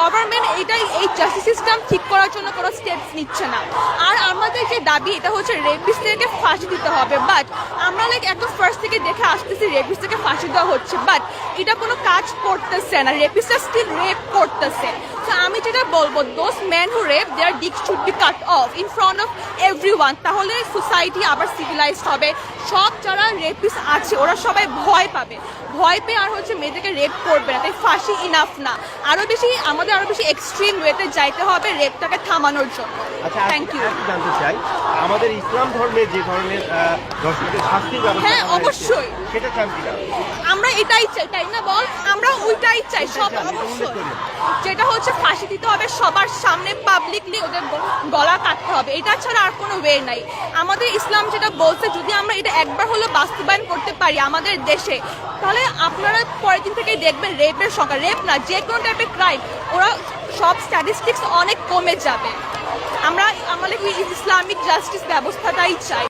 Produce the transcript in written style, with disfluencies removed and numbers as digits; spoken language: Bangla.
গভর্নমেন্ট এই জাস্টিস সিস্টেম ঠিক করার জন্য কোনো স্টেপস নিচ্ছে না। আর আমাদের যে দাবি এটা হচ্ছে রেপিস্টদেরকে ফাঁসি দিতে হবে, বাট আমরা একদম ফার্স্ট থেকে দেখে আসতেছি রেপিস্টকে ফাঁসি দেওয়া হচ্ছে, বাট এটা কোনো কাজ করতেছে না, রেপিস্টরা স্টিল রেপ করতেছে। তো আমি যেটা বলবো, those men who rape their dick should be cut off in front of everyone, তাহলে সোসাইটি আবার সিভিলাইজড হবে। সব যারা রেপিস্ট আছে ওরা সবাই ভয় পাবে, ভয় পেয়ে আর মেয়েদেরকে রেপ করবে না। তাই ফাঁসি ইনাফ না, আমাদের আরো বেশি এক্সট্রিম ওয়েতে যাইতে হবে রেপটাকে থামানোর জন্য। Thank you. জানতে চাই আমাদের ইসলাম ধর্মে যে ধরনের ধর্ষকদের শাস্তির ব্যবস্থা হ্যাঁ অবশ্যই সেটা চান কিনা? আমরা এটাই চাই, তাই না বল? আমরা ওইটাই চাই, সব অবশ্যই যেটা ফাঁসি দিতে হবে সবার সামনে, পাবলিকলি ওদের গলা কাটতে হবে, এটা ছাড়া আর কোনো ওয়ে নাই। আমাদের ইসলাম যেটা বলছে যদি আমরা এটা একবার হলো বাস্তবায়ন করতে পারি আমাদের দেশে, তাহলে আপনারা পরের দিন থেকেই দেখবেন রেপের সংখ্যা, রেপ না যে কোনো টাইপের ক্রাইম, ওরা সব স্ট্যাটিস্টিক্স অনেক কমে যাবে। আমরা আমাদের ইসলামিক জাস্টিস ব্যবস্থাটাই চাই।